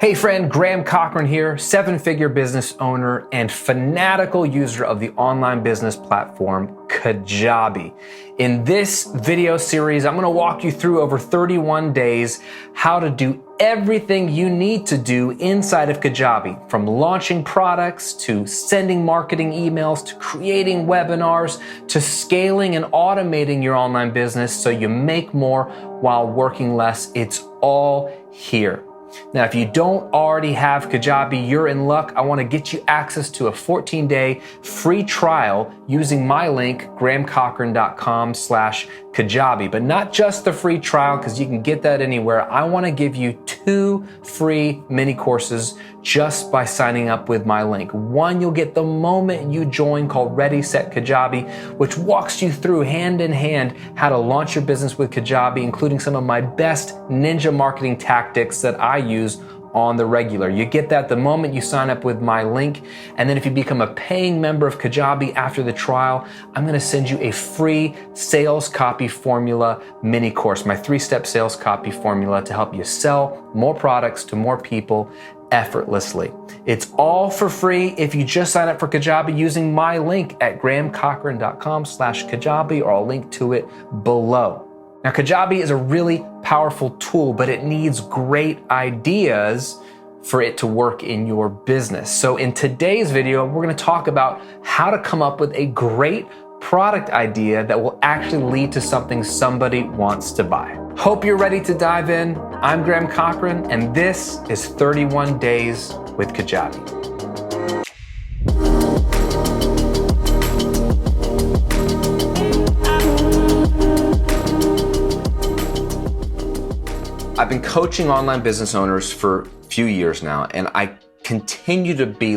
Hey friend, Graham Cochran here, seven-figure business owner and fanatical user of the online business platform Kajabi. In this video series, I'm gonna walk you through over 31 days how to do everything you need to do inside of Kajabi, from launching products to sending marketing emails to creating webinars to scaling and automating your online business so you make more while working less. It's all here. Now, if you don't already have Kajabi, you're in luck. I want to get you access to a 14-day free trial using my link, grahamcochran.com/Kajabi. But not just the free trial, because you can get that anywhere. I want to give you 2 free mini courses just by signing up with my link. One you'll get the moment you join, called Ready, Set, Kajabi, which walks you through hand in hand how to launch your business with Kajabi, including some of my best ninja marketing tactics that I use on the regular. You get that the moment you sign up with my link. And then if you become a paying member of Kajabi after the trial, I'm gonna send you a free sales copy formula mini course, my 3-step sales copy formula to help you sell more products to more people effortlessly. It's all for free if you just sign up for Kajabi using my link at grahamcochran.com/Kajabi, or I'll link to it below. Now, Kajabi is a really powerful tool, but it needs great ideas for it to work in your business. So in today's video, we're going to talk about how to come up with a great product idea that will actually lead to something somebody wants to buy. Hope you're ready to dive in. I'm Graham Cochran, and this is 31 Days with Kajabi. I've been coaching online business owners for a few years now, and I continue to be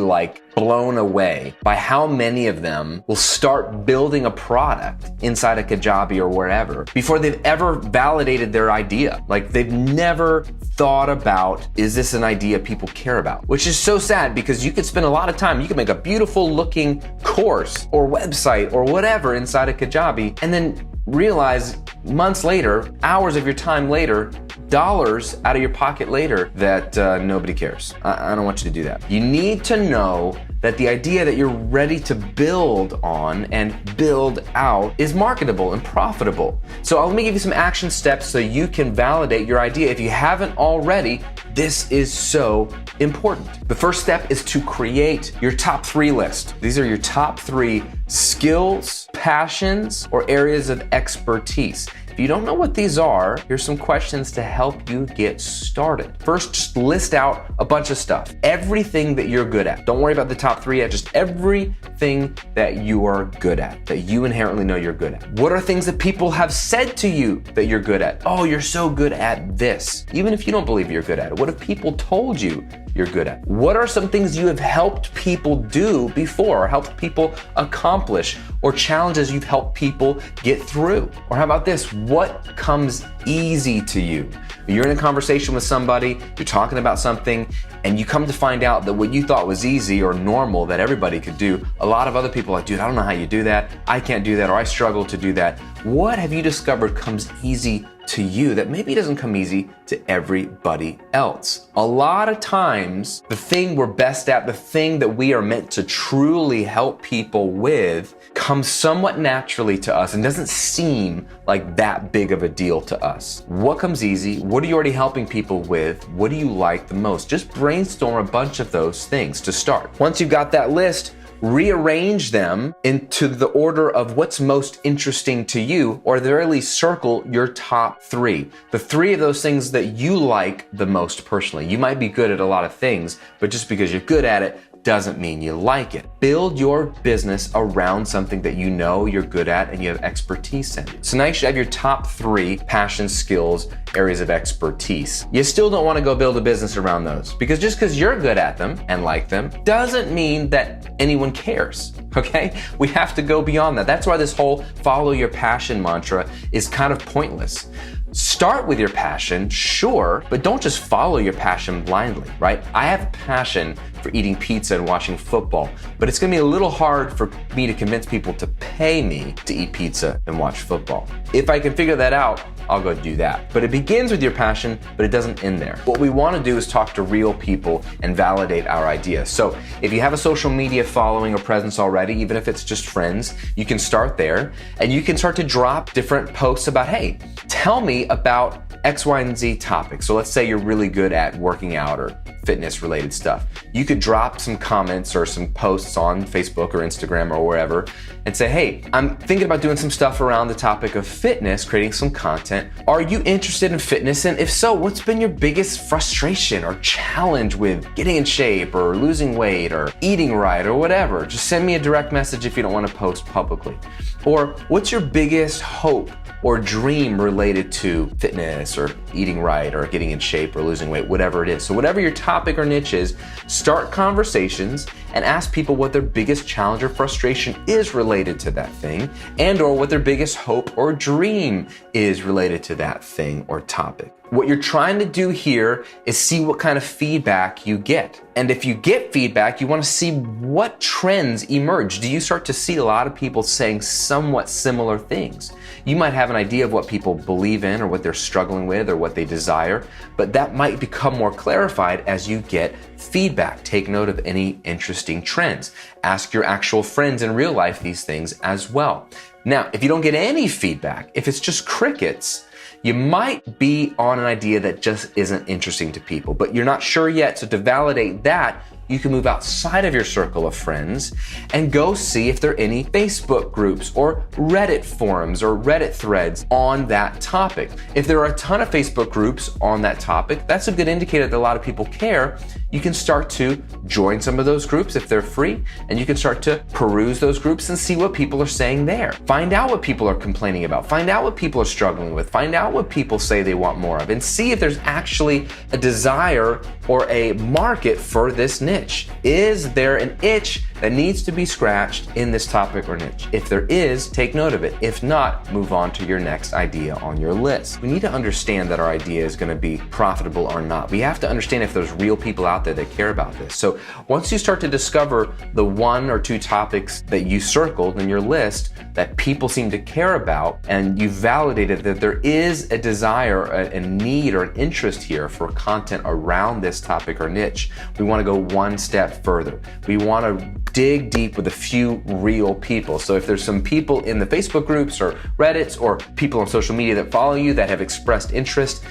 blown away by how many of them will start building a product inside of Kajabi or wherever before they've ever validated their idea. They've never thought about, is this an idea people care about? Which is so sad, because you could spend a lot of time, you could make a beautiful looking course or website or whatever inside of Kajabi, and then realize months later, hours of your time later, dollars out of your pocket later, that nobody cares. I don't want you to do that. You need to know that the idea that you're ready to build on and build out is marketable and profitable. So let me give you some action steps so you can validate your idea. If you haven't already, this is so important. The first step is to create your top 3 list. These are your top 3 skills, passions, or areas of expertise. If you don't know what these are, here's some questions to help you get started. First, just list out a bunch of stuff. Everything that you're good at. Don't worry about the top 3 yet, just everything that you are good at, that you inherently know you're good at. What are things that people have said to you that you're good at? Oh, you're so good at this. Even if you don't believe you're good at it, what have people told you you're good at? What are some things you have helped people do before, or helped people accomplish, or challenges you've helped people get through? Or how about this? What comes easy to you? You're in a conversation with somebody, you're talking about something, and you come to find out that what you thought was easy or normal that everybody could do, a lot of other people are like, dude, I don't know how you do that. I can't do that, or I struggle to do that. What have you discovered comes easy to you that maybe doesn't come easy to everybody else? A lot of times, the thing we're best at, the thing that we are meant to truly help people with, comes somewhat naturally to us and doesn't seem like that big of a deal to us. What comes easy? What are you already helping people with? What do you like the most? Just brainstorm a bunch of those things to start. Once you've got that list, rearrange them into the order of what's most interesting to you, or at the very least circle your top 3. The 3 of those things that you like the most personally. You might be good at a lot of things, but just because you're good at it doesn't mean you like it. Build your business around something that you know you're good at and you have expertise in. So now you should have your top 3 passions, skills, areas of expertise. You still don't want to go build a business around those, because just because you're good at them and like them doesn't mean that anyone cares, okay? We have to go beyond that. That's why this whole follow your passion mantra is kind of pointless. Start with your passion, sure, but don't just follow your passion blindly, right? I have a passion for eating pizza and watching football, but it's gonna be a little hard for me to convince people to pay me to eat pizza and watch football. If I can figure that out, I'll go do that. But it begins with your passion, but it doesn't end there. What we want to do is talk to real people and validate our ideas. So if you have a social media following or presence already, even if it's just friends, you can start there and you can start to drop different posts about, hey, tell me about X, Y, and Z topics. So let's say you're really good at working out or fitness related stuff. You could drop some comments or some posts on Facebook or Instagram or wherever and say, hey, I'm thinking about doing some stuff around the topic of fitness, creating some content. Are you interested in fitness? And if so, what's been your biggest frustration or challenge with getting in shape or losing weight or eating right or whatever? Just send me a direct message if you don't want to post publicly. Or what's your biggest hope or dream related to fitness or eating right or getting in shape or losing weight, whatever it is. So whatever your topic or niche is, start conversations and ask people what their biggest challenge or frustration is related to that thing, and or what their biggest hope or dream is related to that thing or topic. What you're trying to do here is see what kind of feedback you get. And if you get feedback, you want to see what trends emerge. Do you start to see a lot of people saying somewhat similar things? You might have an idea of what people believe in or what they're struggling with or what they desire, but that might become more clarified as you get feedback. Take note of any interesting trends. Ask your actual friends in real life these things as well. Now, if you don't get any feedback, if it's just crickets, you might be on an idea that just isn't interesting to people, but you're not sure yet. So to validate that, you can move outside of your circle of friends and go see if there are any Facebook groups or Reddit forums or Reddit threads on that topic. If there are a ton of Facebook groups on that topic, that's a good indicator that a lot of people care. You can start to join some of those groups if they're free, and you can start to peruse those groups and see what people are saying there. Find out what people are complaining about. Find out what people are struggling with. Find out what people say they want more of, and see if there's actually a desire or a market for this niche. Is there an itch that needs to be scratched in this topic or niche? If there is, take note of it. If not, move on to your next idea on your list. We need to understand that our idea is going to be profitable or not. We have to understand if there's real people out there that care about this. So once you start to discover the one or two topics that you circled in your list that people seem to care about, and you validated that there is a desire, a need, or an interest here for content around this topic or niche, we want to go one step further. We want to dig deep with a few real people. So if there's some people in the Facebook groups or Reddits or people on social media that follow you that have expressed interest,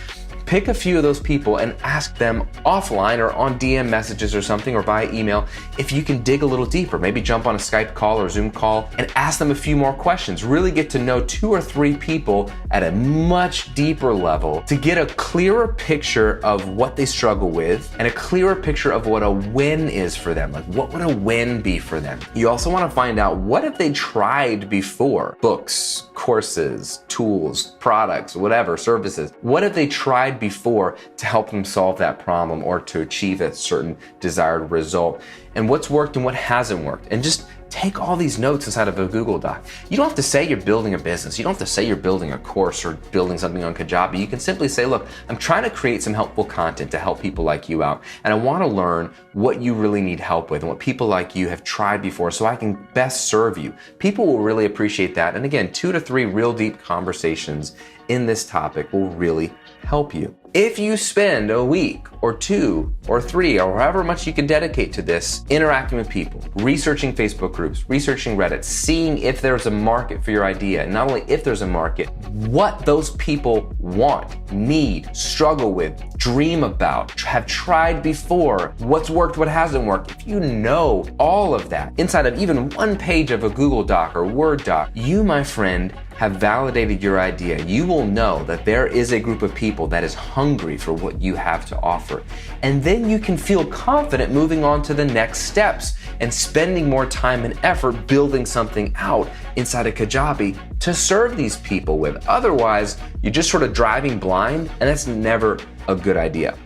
pick a few of those people and ask them offline or on DM messages or something, or via email, if you can dig a little deeper. Maybe jump on a Skype call or Zoom call and ask them a few more questions. Really get to know 2 or 3 people at a much deeper level to get a clearer picture of what they struggle with and a clearer picture of what a win is for them. Like, what would a win be for them? You also want to find out, what have they tried before? Books, courses, tools, products, whatever, services. What have they tried before to help them solve that problem or to achieve a certain desired result? And what's worked and what hasn't worked? And just take all these notes inside of a Google Doc. You don't have to say you're building a business. You don't have to say you're building a course or building something on Kajabi. You can simply say, look, I'm trying to create some helpful content to help people like you out. And I want to learn what you really need help with and what people like you have tried before so I can best serve you. People will really appreciate that. And again, 2 to 3 real deep conversations in this topic will really help you. If you spend a week or 2 or 3 or however much you can dedicate to this, interacting with people, researching Facebook groups, researching Reddit, seeing if there's a market for your idea, and not only if there's a market, what those people want, need, struggle with, dream about, have tried before, what's worked, what hasn't worked. If you know all of that inside of even one page of a Google Doc or Word doc, you, my friend, have validated your idea. You will know that there is a group of people that is hungry for what you have to offer. And then you can feel confident moving on to the next steps and spending more time and effort building something out inside of Kajabi to serve these people with. Otherwise, you're just sort of driving blind, and that's never a good idea.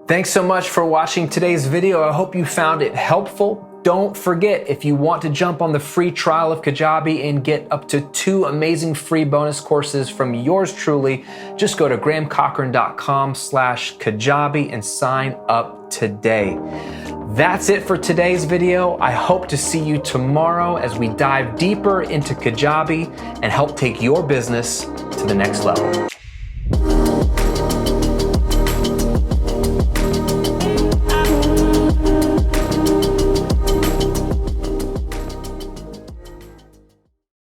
Thanks so much for watching today's video. I hope you found it helpful. Don't forget, if you want to jump on the free trial of Kajabi and get up to 2 amazing free bonus courses from yours truly, just go to grahamcochran.com/Kajabi and sign up today. That's it for today's video. I hope to see you tomorrow as we dive deeper into Kajabi and help take your business to the next level.